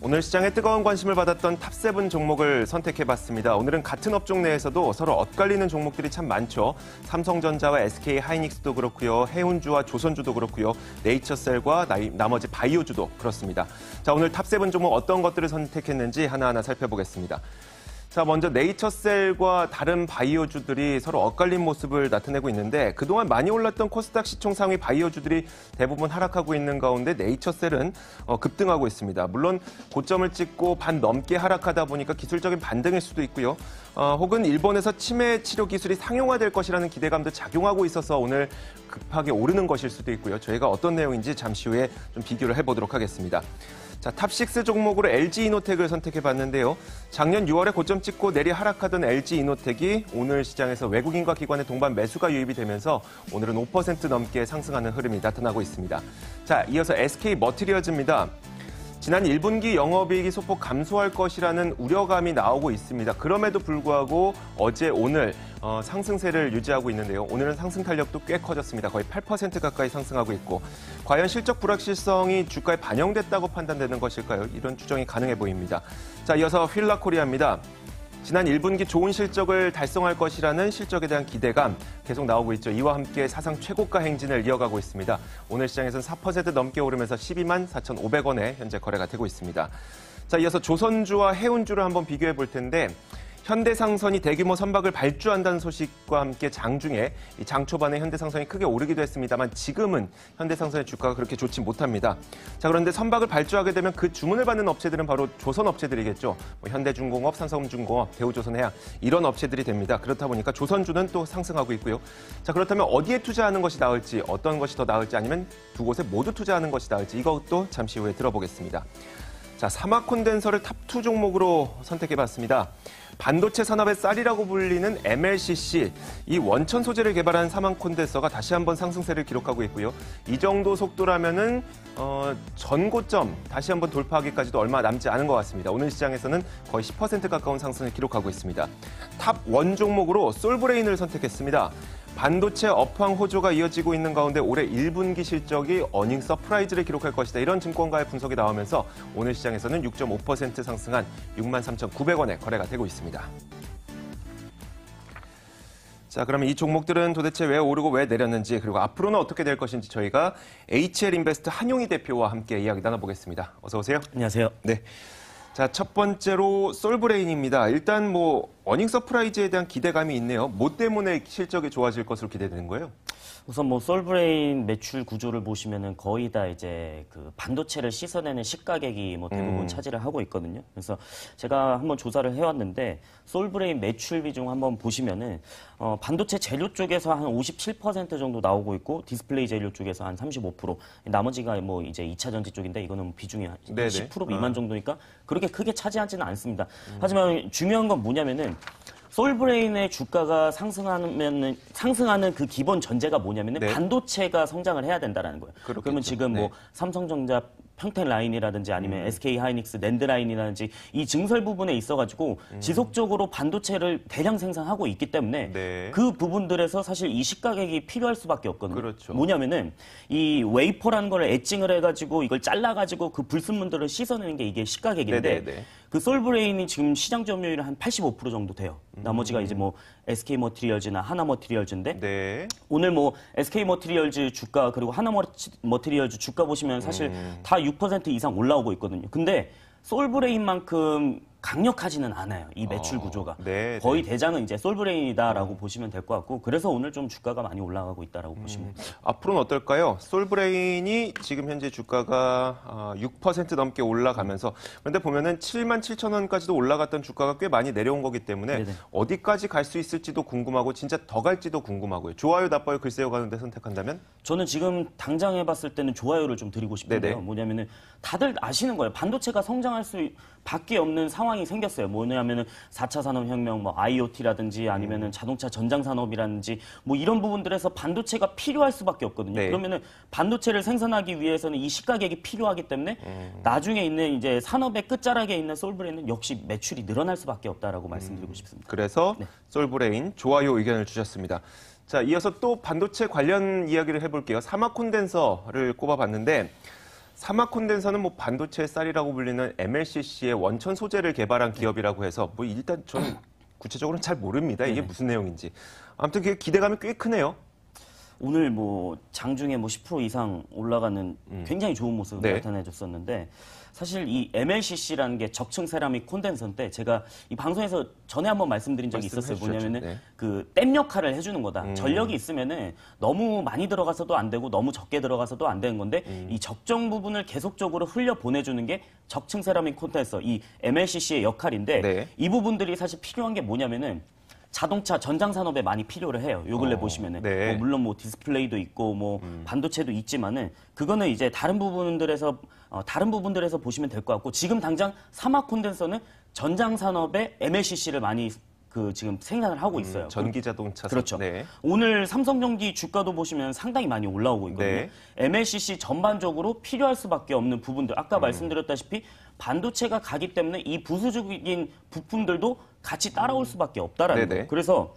오늘 시장에 뜨거운 관심을 받았던 탑7 종목을 선택해봤습니다. 오늘은 같은 업종 내에서도 서로 엇갈리는 종목들이 참 많죠. 삼성전자와 SK하이닉스도 그렇고요. 해운주와 조선주도 그렇고요. 네이처셀과 나머지 바이오주도 그렇습니다. 자, 오늘 탑7 종목 어떤 것들을 선택했는지 하나하나 살펴보겠습니다. 자, 먼저 네이처셀과 다른 바이오주들이 서로 엇갈린 모습을 나타내고 있는데 그동안 많이 올랐던 코스닥 시총 상위 바이오주들이 대부분 하락하고 있는 가운데 네이처셀은 급등하고 있습니다. 물론 고점을 찍고 반 넘게 하락하다 보니까 기술적인 반등일 수도 있고요. 혹은 일본에서 치매 치료 기술이 상용화될 것이라는 기대감도 작용하고 있어서 오늘 급하게 오르는 것일 수도 있고요. 저희가 어떤 내용인지 잠시 후에 좀 비교를 해보도록 하겠습니다. 자, 탑6 종목으로 LG이노텍을 선택해봤는데요. 작년 6월에 고점 찍고 내리 하락하던 LG이노텍이 오늘 시장에서 외국인과 기관의 동반 매수가 유입이 되면서 오늘은 5% 넘게 상승하는 흐름이 나타나고 있습니다. 자, 이어서 SK머티리얼즈입니다. 지난 1분기 영업이익이 소폭 감소할 것이라는 우려감이 나오고 있습니다. 그럼에도 불구하고 어제 오늘 상승세를 유지하고 있는데요. 오늘은 상승 탄력도 꽤 커졌습니다. 거의 8% 가까이 상승하고 있고 과연 실적 불확실성이 주가에 반영됐다고 판단되는 것일까요? 이런 추정이 가능해 보입니다. 자, 이어서 휠라코리아입니다. 지난 1분기 좋은 실적을 달성할 것이라는 실적에 대한 기대감 계속 나오고 있죠. 이와 함께 사상 최고가 행진을 이어가고 있습니다. 오늘 시장에서는 4% 넘게 오르면서 12만 4,500원에 현재 거래가 되고 있습니다. 자, 이어서 조선주와 해운주를 한번 비교해 볼 텐데 현대상선이 대규모 선박을 발주한다는 소식과 함께 장중에 장 초반에 현대상선이 크게 오르기도 했습니다만 지금은 현대상선의 주가가 그렇게 좋지 못합니다. 자, 그런데 선박을 발주하게 되면 그 주문을 받는 업체들은 바로 조선업체들이겠죠. 현대중공업, 삼성중공업, 대우조선해양 이런 업체들이 됩니다. 그렇다 보니까 조선주는 또 상승하고 있고요. 자, 그렇다면 어디에 투자하는 것이 나을지, 어떤 것이 더 나을지 아니면 두 곳에 모두 투자하는 것이 나을지 이것도 잠시 후에 들어보겠습니다. 자, 사막 콘덴서를 탑2 종목으로 선택해봤습니다. 반도체 산업의 쌀이라고 불리는 MLCC, 이 원천 소재를 개발한 사막 콘덴서가 다시 한번 상승세를 기록하고 있고요. 이 정도 속도라면은 전고점 다시 한번 돌파하기까지도 얼마 남지 않은 것 같습니다. 오늘 시장에서는 거의 10% 가까운 상승을 기록하고 있습니다. 탑1 종목으로 솔브레인을 선택했습니다. 반도체 업황 호조가 이어지고 있는 가운데 올해 1분기 실적이 어닝 서프라이즈를 기록할 것이다. 이런 증권가의 분석이 나오면서 오늘 시장에서는 6.5% 상승한 63,900원에 거래가 되고 있습니다. 자, 그러면 이 종목들은 도대체 왜 오르고 왜 내렸는지 그리고 앞으로는 어떻게 될 것인지 저희가 HL인베스트 한용희 대표와 함께 이야기 나눠보겠습니다. 어서 오세요. 안녕하세요. 네. 자, 첫 번째로 솔브레인입니다. 일단 어닝 서프라이즈에 대한 기대감이 있네요. 뭐 때문에 실적이 좋아질 것으로 기대되는 거예요? 우선 솔브레인 매출 구조를 보시면은 거의 다 이제 그 반도체를 씻어내는 시가격이 대부분 차지를 하고 있거든요. 그래서 제가 한번 조사를 해왔는데 솔브레인 매출 비중 한번 보시면은 반도체 재료 쪽에서 한 57% 정도 나오고 있고 디스플레이 재료 쪽에서 한 35%, 나머지가 이제 2차 전지 쪽인데 이거는 비중이 10% 미만 정도니까 그렇게 크게 차지하지는 않습니다. 하지만 중요한 건 뭐냐면은 솔브레인의 주가가 상승하는 그 기본 전제가 뭐냐면은 네. 반도체가 성장을 해야 된다라는 거예요. 그렇겠죠. 그러면 지금 네. 삼성전자 평택 라인이라든지 아니면 SK하이닉스 낸드 라인이라든지 이 증설 부분에 있어가지고 지속적으로 반도체를 대량 생산하고 있기 때문에 네. 그 부분들에서 사실 이 시가격이 필요할 수밖에 없거든요. 그렇죠. 뭐냐면은 이 웨이퍼라는 걸 엣징을 해가지고 이걸 잘라가지고 그 불순물들을 씻어내는 게 이게 시가격인데 네네네. 그 솔브레인이 지금 시장 점유율이 한 85% 정도 돼요. 나머지가 이제 SK머티리얼즈나 하나머티리얼즈인데 네. 오늘 SK머티리얼즈 주가 그리고 하나머티리얼즈 주가 보시면 사실 다 6% 이상 올라오고 있거든요. 근데 솔브레인만큼 강력하지는 않아요. 이 매출 구조가. 네, 거의 대장은 이제 솔브레인이다라고 보시면 될 것 같고 그래서 오늘 좀 주가가 많이 올라가고 있다라고 보시면 돼요. 앞으로는 어떨까요? 솔브레인이 지금 현재 주가가 6% 넘게 올라가면서 그런데 보면은 77,000원까지도 올라갔던 주가가 꽤 많이 내려온 거기 때문에 네네. 어디까지 갈 수 있을지도 궁금하고 진짜 더 갈지도 궁금하고요. 좋아요, 나빠요, 글쎄요 가는데 선택한다면? 저는 지금 당장 해봤을 때는 좋아요를 좀 드리고 싶은데요. 네네. 뭐냐면은 다들 아시는 거예요. 반도체가 성장할 수밖에 없는 상황이 생겼어요. 뭐냐면은 4차 산업혁명, IoT라든지 아니면은 자동차 전장 산업이라든지 이런 부분들에서 반도체가 필요할 수밖에 없거든요. 네. 그러면은 반도체를 생산하기 위해서는 이 시가격이 필요하기 때문에 나중에 있는 이제 산업의 끝자락에 있는 솔브레인은 역시 매출이 늘어날 수밖에 없다라고 말씀드리고 싶습니다. 그래서 네. 솔브레인 좋아요 의견을 주셨습니다. 자, 이어서 또 반도체 관련 이야기를 해볼게요. 사막 콘덴서를 꼽아봤는데 사막 콘덴서는 뭐 반도체의 쌀이라고 불리는 MLCC의 원천 소재를 개발한 기업이라고 해서 뭐 일단 저는 구체적으로는 잘 모릅니다. 이게 무슨 내용인지. 아무튼 그게 기대감이 꽤 크네요. 오늘 뭐 장중에 뭐 10% 이상 올라가는 굉장히 좋은 모습을 네. 나타내줬었는데 사실 이 MLCC라는 게 적층 세라믹 콘덴서인데 제가 이 방송에서 전에 한번 말씀드린 적이 있었어요. 말씀해 주셨죠. 뭐냐면은 네. 그 댐 역할을 해주는 거다. 전력이 있으면은 너무 많이 들어가서도 안 되고 너무 적게 들어가서도 안 되는 건데 이 적정 부분을 계속적으로 흘려 보내주는 게 적층 세라믹 콘덴서 이 MLCC의 역할인데 네. 이 부분들이 사실 필요한 게 뭐냐면은 자동차 전장 산업에 많이 필요를 해요. 요 근래 보시면은 네. 뭐 물론 뭐 디스플레이도 있고 뭐 반도체도 있지만은 그거는 이제 다른 부분들에서 보시면 될 것 같고 지금 당장 사막 콘덴서는 전장 산업에 MLCC를 많이 그 지금 생산을 하고 있어요. 전기 자동차. 그렇죠. 네. 오늘 삼성전기 주가도 보시면 상당히 많이 올라오고 있거든요. 네. MLCC 전반적으로 필요할 수밖에 없는 부분들, 아까 말씀드렸다시피 반도체가 가기 때문에 이 부수적인 부품들도 같이 따라올 수밖에 없다라는 네네. 거예요. 그래서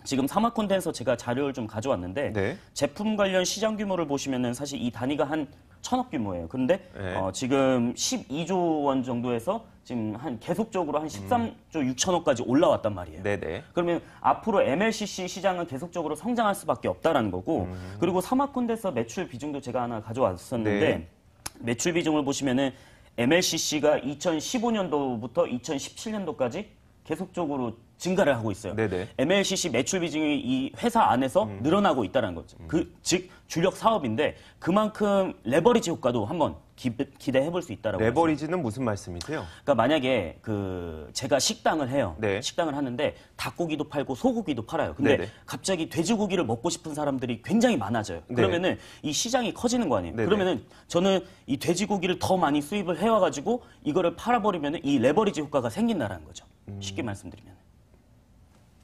지금 사막 콘덴서 제가 자료를 좀 가져왔는데 네. 제품 관련 시장 규모를 보시면은 사실 이 단위가 한 1,000억 규모예요. 그런데 네. 지금 12조 원 정도에서 지금 한 계속적으로 한 13조 6천억까지 올라왔단 말이에요. 네네. 그러면 앞으로 MLCC 시장은 계속적으로 성장할 수밖에 없다라는 거고 그리고 사막 콘덴서 매출 비중도 제가 하나 가져왔었는데 네. 매출 비중을 보시면은 MLCC가 2015년도부터 2017년도까지 계속적으로 증가를 하고 있어요. 네네. MLCC 매출 비중이 이 회사 안에서 늘어나고 있다는 거죠. 즉 주력 사업인데 그만큼 레버리지 효과도 한번 기대해 볼 수 있다라고. 레버리지는 무슨 말씀이세요? 그러니까 만약에 제가 식당을 해요. 네. 식당을 하는데 닭고기도 팔고 소고기도 팔아요. 근데 네네. 갑자기 돼지고기를 먹고 싶은 사람들이 굉장히 많아져요. 네. 그러면은 이 시장이 커지는 거 아니에요. 네네. 그러면은 저는 이 돼지고기를 더 많이 수입을 해와가지고 이거를 팔아버리면은 이 레버리지 효과가 생긴다라는 거죠. 쉽게 말씀드리면.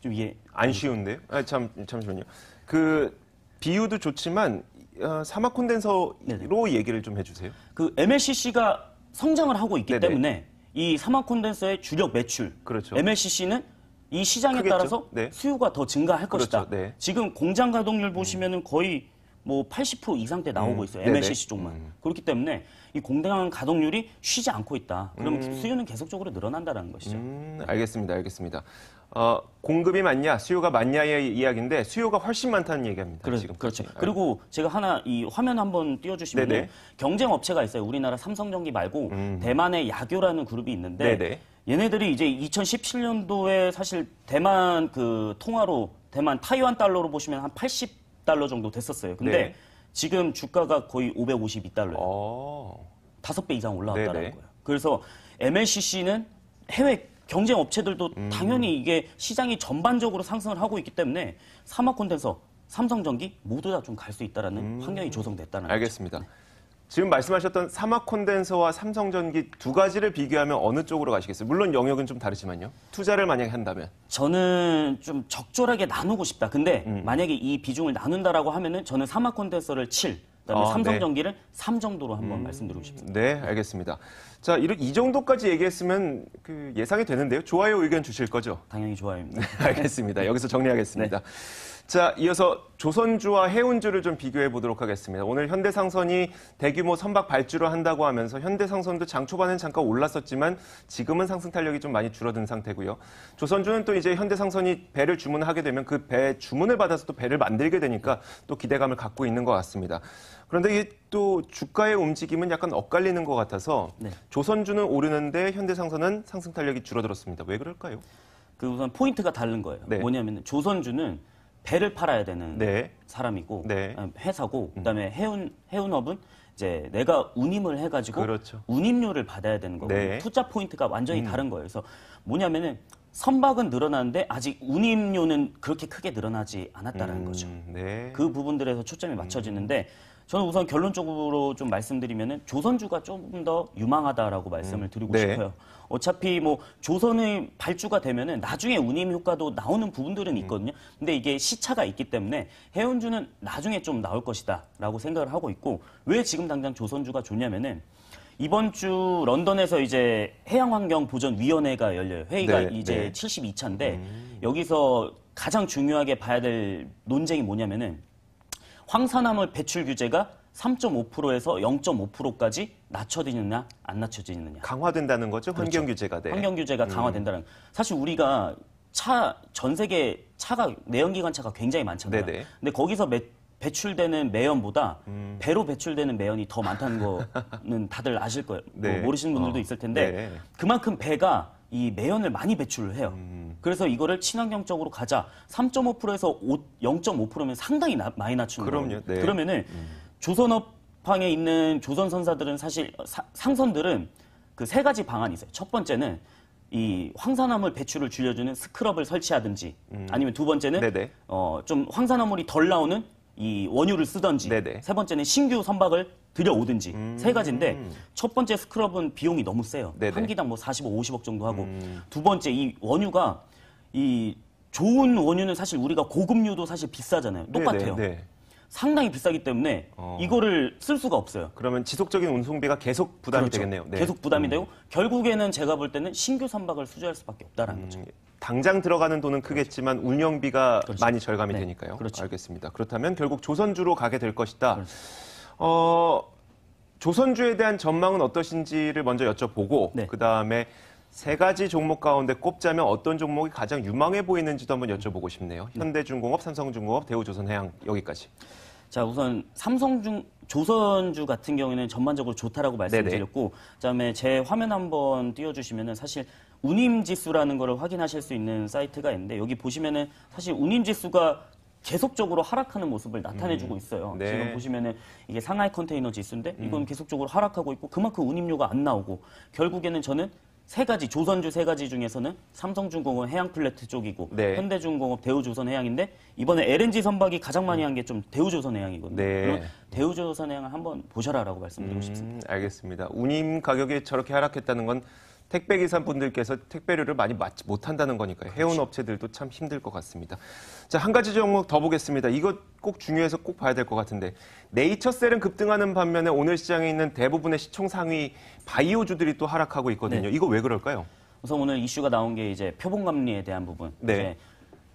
좀 이해. 안 쉬운데요? 잠시만요. 그 비유도 좋지만 사막 콘덴서로 얘기를 좀 해주세요. 그 MLCC가 성장을 하고 있기 네네. 때문에 이 사막 콘덴서의 주력 매출, 그렇죠. MLCC는 이 시장에 크겠죠. 따라서 네. 수요가 더 증가할 그렇죠. 것이다. 네. 지금 공장 가동률 보시면은 거의 뭐 80% 이상대 나오고 있어요. 네네. MLCC 쪽만. 그렇기 때문에 이 공장 가동률이 쉬지 않고 있다. 그럼 수요는 계속적으로 늘어난다는 것이죠. 알겠습니다. 공급이 많냐, 수요가 많냐의 이야기인데 수요가 훨씬 많다는 얘기입니다. 지금. 그렇죠. 그리고 제가 하나 이 화면 한번 띄워주시면 네네. 경쟁 업체가 있어요. 우리나라 삼성전기 말고 대만의 야교라는 그룹이 있는데 네네. 얘네들이 이제 2017년도에 사실 대만 그 통화로 대만 타이완 달러로 보시면 한 80달러 정도 됐었어요. 근데 네. 지금 주가가 거의 552달러예요. 어. 5배 이상 올라왔다는 네네. 거예요. 그래서 MLCC는 해외 경쟁 업체들도 당연히 이게 시장이 전반적으로 상승을 하고 있기 때문에 사막 콘덴서, 삼성전기 모두 다 좀 갈 수 있다라는 환경이 조성됐다는 알겠습니다. 지금 말씀하셨던 사막 콘덴서와 삼성전기 두 가지를 비교하면 어느 쪽으로 가시겠어요? 물론 영역은 좀 다르지만요. 투자를 만약에 한다면. 저는 좀 적절하게 나누고 싶다. 근데 만약에 이 비중을 나눈다라고 하면은 저는 사막 콘덴서를 7, 그다음에 삼성전기를 3 정도로 한번 말씀드리고 싶습니다. 네, 알겠습니다. 자, 이 정도까지 얘기했으면 그 예상이 되는데요. 좋아요 의견 주실 거죠? 당연히 좋아요입니다. 알겠습니다. 여기서 정리하겠습니다. 자, 이어서 조선주와 해운주를 좀 비교해 보도록 하겠습니다. 오늘 현대상선이 대규모 선박 발주를 한다고 하면서 현대상선도 장 초반엔 잠깐 올랐었지만 지금은 상승 탄력이 좀 많이 줄어든 상태고요. 조선주는 또 이제 현대상선이 배를 주문하게 되면 그 배 주문을 받아서 또 배를 만들게 되니까 또 기대감을 갖고 있는 것 같습니다. 그런데 이게 또 주가의 움직임은 약간 엇갈리는 것 같아서 조선주는 오르는데 현대상선은 상승 탄력이 줄어들었습니다. 왜 그럴까요? 그 우선 포인트가 다른 거예요. 네. 뭐냐면 조선주는 배를 팔아야 되는 네. 사람이고 네. 회사고 그다음에 해운업은 이제 내가 운임을 해가지고 그렇죠. 운임료를 받아야 되는 거고 네. 투자 포인트가 완전히 다른 거예요. 그래서 뭐냐면은 선박은 늘어나는데 아직 운임료는 그렇게 크게 늘어나지 않았다라는 거죠. 네. 그 부분들에서 초점이 맞춰지는데 저는 우선 결론적으로 좀 말씀드리면은 조선주가 조금 더 유망하다라고 말씀을 드리고 네. 싶어요. 어차피 뭐 조선의 발주가 되면은 나중에 운임 효과도 나오는 부분들은 있거든요. 근데 이게 시차가 있기 때문에 해운주는 나중에 좀 나올 것이다라고 생각을 하고 있고 왜 지금 당장 조선주가 좋냐면은 이번 주 런던에서 이제 해양환경보전위원회가 열려요. 회의가 네, 이제 네. 72차인데 여기서 가장 중요하게 봐야 될 논쟁이 뭐냐면은 황산화물 배출 규제가 3.5%에서 0.5%까지 낮춰지느냐 안 낮춰지느냐. 강화된다는 거죠? 그렇죠. 환경 규제가. 네. 환경 규제가 강화된다는. 사실 우리가 전 세계 차가 내연기관차가 굉장히 많잖아요. 네네. 근데 거기서 배출되는 매연보다 배로 배출되는 매연이 더 많다는 거는 다들 아실 거예요. 네. 뭐 모르시는 분들도 있을 텐데 네. 그만큼 배가 이 매연을 많이 배출을 해요. 그래서 이거를 친환경적으로 가자. 3.5%에서 0.5%면 상당히 많이 낮추는 거예요. 그럼요. 네. 그러면은 조선업항에 있는 조선선사들은 사실 상선들은 그 세 가지 방안이 있어요. 첫 번째는 이 황산화물 배출을 줄여주는 스크럽을 설치하든지 아니면 두 번째는 네네. 좀 황산화물이 덜 나오는 이 원유를 쓰든지 네네. 세 번째는 신규 선박을 들여오든지 세 가지인데 첫 번째 스크럽은 비용이 너무 세요. 네네. 한 기당 뭐 40억, 50억 정도 하고 두 번째 이 원유가 이 좋은 원유는 사실 우리가 고급류도 사실 비싸잖아요. 똑같아요. 네네. 네. 상당히 비싸기 때문에 이거를 쓸 수가 없어요. 그러면 지속적인 운송비가 계속 부담이 그렇죠. 되겠네요. 네. 계속 부담이 되고 결국에는 제가 볼 때는 신규 선박을 수주할 수밖에 없다라는 거죠. 당장 들어가는 돈은 크겠지만 운영비가 그렇죠. 많이 절감이 네. 되니까요. 그렇죠. 알겠습니다. 그렇다면 결국 조선주로 가게 될 것이다. 그렇죠. 조선주에 대한 전망은 어떠신지를 먼저 여쭤보고 네. 그다음에 세 가지 종목 가운데 꼽자면 어떤 종목이 가장 유망해 보이는지도 한번 여쭤보고 싶네요. 현대중공업, 삼성중공업, 대우조선해양 여기까지. 자, 우선 조선주 같은 경우에는 전반적으로 좋다라고 말씀드렸고, 그다음에 제 화면 한번 띄워주시면은 사실 운임지수라는 거를 확인하실 수 있는 사이트가 있는데 여기 보시면은 사실 운임지수가 계속적으로 하락하는 모습을 나타내주고 있어요. 네. 지금 보시면은 이게 상하이 컨테이너 지수인데 이건 계속적으로 하락하고 있고 그만큼 운임료가 안 나오고 결국에는 저는 조선주 세 가지 중에서는 삼성중공업 해양플레트 쪽이고 네. 현대중공업 대우조선해양인데 이번에 LNG 선박이 가장 많이 한 게 좀 대우조선해양이거든요. 네. 그럼 대우조선해양을 한번 보셔라라고 말씀드리고 싶습니다. 알겠습니다. 운임 가격이 저렇게 하락했다는 건 택배기사분들께서 택배료를 많이 맞지 못한다는 거니까요. 해운 업체들도 참 힘들 것 같습니다. 자, 한 가지 종목 더 보겠습니다. 이거 꼭 중요해서 꼭 봐야 될 것 같은데 네이처셀은 급등하는 반면에 오늘 시장에 있는 대부분의 시총 상위 바이오주들이 또 하락하고 있거든요. 네. 이거 왜 그럴까요? 우선 오늘 이슈가 나온 게 이제 표본감리에 대한 부분. 네. 이제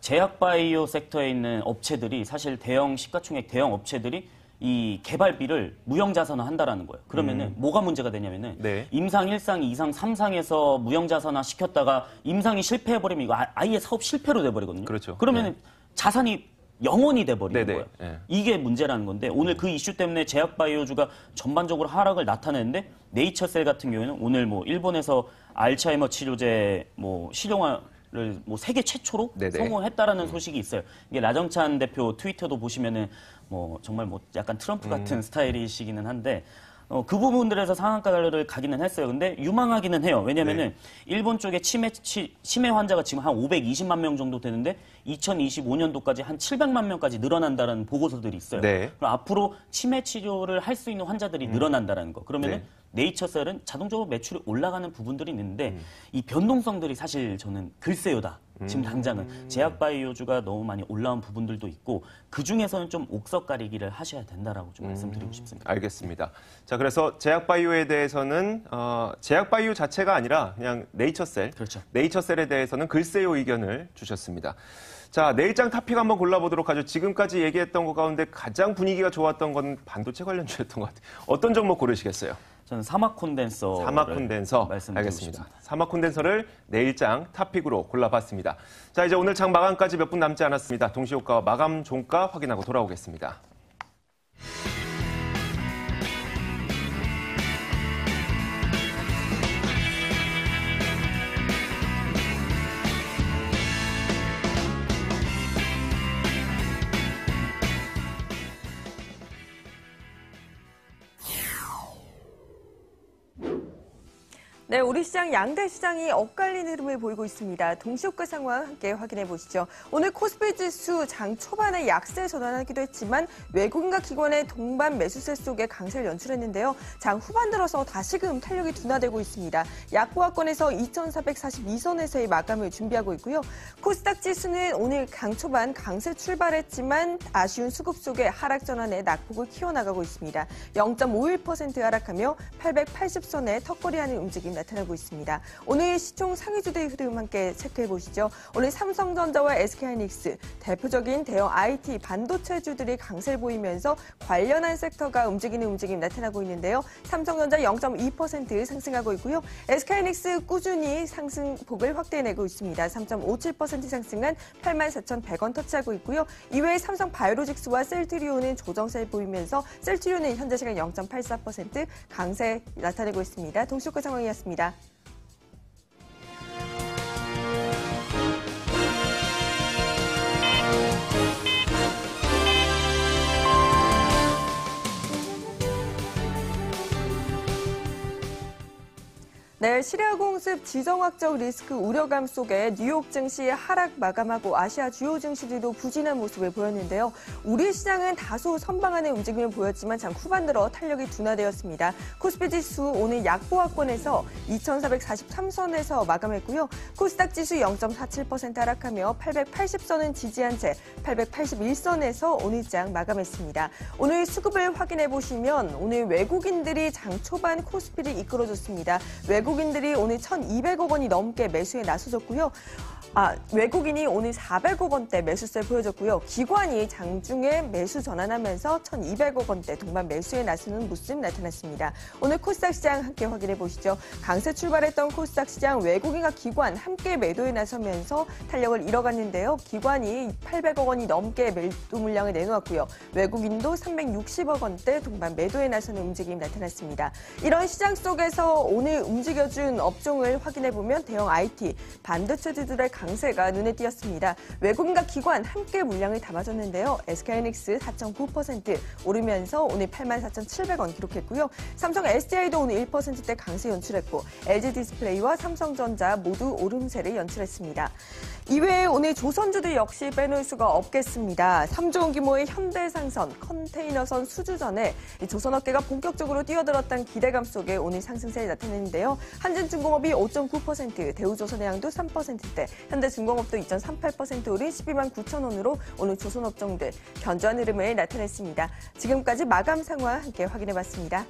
제약바이오 섹터에 있는 업체들이 사실 대형 시가총액 대형 업체들이 이 개발비를 무형자산화 한다라는 거예요. 그러면은 뭐가 문제가 되냐면은 네. 임상 1상, 2상, 3상에서 무형자산화 시켰다가 임상이 실패해버리면 이거 아예 사업 실패로 돼버리거든요. 그렇죠. 그러면은 자산이 영원히 돼버리는 네네. 거예요. 네. 이게 문제라는 건데 오늘 그 이슈 때문에 제약바이오주가 전반적으로 하락을 나타내는데 네이처셀 같은 경우에는 오늘 뭐 일본에서 알츠하이머 치료제 뭐 실용화를 뭐 세계 최초로 네네. 성공했다라는 소식이 있어요. 이게 라정찬 대표 트위터도 보시면은 뭐 정말 뭐 약간 트럼프 같은 스타일이시기는 한데 그 부분들에서 상한가를 가기는 했어요. 근데 유망하기는 해요. 왜냐면은 일본 쪽에 치매 환자가 지금 한 520만 명 정도 되는데 2025년도까지 한 700만 명까지 늘어난다는 보고서들이 있어요. 네. 그럼 앞으로 치매 치료를 할 수 있는 환자들이 늘어난다는 거. 그러면은 네. 네이처셀은 자동적으로 매출이 올라가는 부분들이 있는데 이 변동성들이 사실 저는 글쎄요다. 지금 당장은 제약바이오주가 너무 많이 올라온 부분들도 있고 그 중에서는 좀 옥석 가리기를 하셔야 된다라고 좀 말씀드리고 싶습니다. 알겠습니다. 자, 그래서 제약바이오에 대해서는 제약바이오 자체가 아니라 그냥 네이처셀, 그렇죠. 네이처셀에 대해서는 글쎄요 의견을 주셨습니다. 자, 내일장 탑픽 한번 골라보도록 하죠. 지금까지 얘기했던 것 가운데 가장 분위기가 좋았던 건 반도체 관련주였던 것 같아요. 어떤 종목 고르시겠어요? 저는 사막 콘덴서 알겠습니다. 싶습니다. 사막 콘덴서를 내일장 탑픽으로 골라봤습니다. 자, 이제 오늘 장 마감까지 몇 분 남지 않았습니다. 동시효과와 마감 종가 확인하고 돌아오겠습니다. 네, 우리 시장 양대 시장이 엇갈리는 흐름을 보이고 있습니다. 동시효과 상황 함께 확인해 보시죠. 오늘 코스피 지수 장 초반에 약세 전환하기도 했지만 외국인과 기관의 동반 매수세 속에 강세를 연출했는데요. 장 후반 들어서 다시금 탄력이 둔화되고 있습니다. 약보합권에서 2,442선에서의 마감을 준비하고 있고요. 코스닥 지수는 오늘 강 초반 강세 출발했지만 아쉬운 수급 속에 하락 전환에 낙폭을 키워나가고 있습니다. 0.51% 하락하며 880선에 턱걸이하는 움직임 나타나고 있습니다. 오늘 시총 상위주들의 흐름 함께 체크해 보시죠. 오늘 삼성전자와 SK하이닉스, 대표적인 대형 IT 반도체주들이 강세를 보이면서 관련한 섹터가 움직이는 움직임 나타나고 있는데요. 삼성전자 0.2% 상승하고 있고요. SK하이닉스 꾸준히 상승폭을 확대해내고 있습니다. 3.57% 상승한 84,100원 터치하고 있고요. 이외에 삼성바이오로직스와 셀트리온은 조정세를 보이면서 셀트리온은 현재 시간 0.84% 강세 나타내고 있습니다. 동시효과 상황이었습니다. 네, 시리아 공습 지정학적 리스크 우려감 속에 뉴욕 증시 하락 마감하고 아시아 주요 증시들도 부진한 모습을 보였는데요. 우리 시장은 다소 선방하는 움직임을 보였지만 장 후반 들어 탄력이 둔화되었습니다. 코스피 지수 오늘 약보합권에서 2,443선에서 마감했고요. 코스닥 지수 0.47% 하락하며 880선은 지지한 채 881선에서 오늘 장 마감했습니다. 오늘 수급을 확인해 보시면 오늘 외국인들이 장 초반 코스피를 이끌어줬습니다. 외국인들이 오늘 1,200억 원이 넘게 매수에 나서줬고요. 외국인이 오늘 400억 원대 매수세를 보여줬고요. 기관이 장중에 매수 전환하면서 1,200억 원대 동반 매수에 나서는 모습 나타났습니다. 오늘 코스닥 시장 함께 확인해 보시죠. 강세 출발했던 코스닥 시장 외국인과 기관 함께 매도에 나서면서 탄력을 잃어갔는데요. 기관이 800억 원이 넘게 매도 물량을 내놓았고요. 외국인도 360억 원대 동반 매도에 나서는 움직임이 나타났습니다. 이런 시장 속에서 오늘 움직여준 업종을 확인해 보면 대형 IT, 반도체주들의 강세가 눈에 띄었습니다. 외국인과 기관 함께 물량을 담아줬는데요. SK하이닉스 4.9% 오르면서 오늘 84,700원 기록했고요. 삼성 SDI도 오늘 1%대 강세 연출했고 LG디스플레이와 삼성전자 모두 오름세를 연출했습니다. 이외에 오늘 조선주들 역시 빼놓을 수가 없겠습니다. 3조 원 규모의 현대상선, 컨테이너선 수주전에 조선업계가 본격적으로 뛰어들었던 기대감 속에 오늘 상승세를 나타냈는데요. 한진중공업이 5.9%, 대우조선해양도 3%대, 현대중공업도 2.38% 오른 12만 9천 원으로 오늘 조선업종들 견조한 흐름을 나타냈습니다. 지금까지 마감 상황 함께 확인해봤습니다.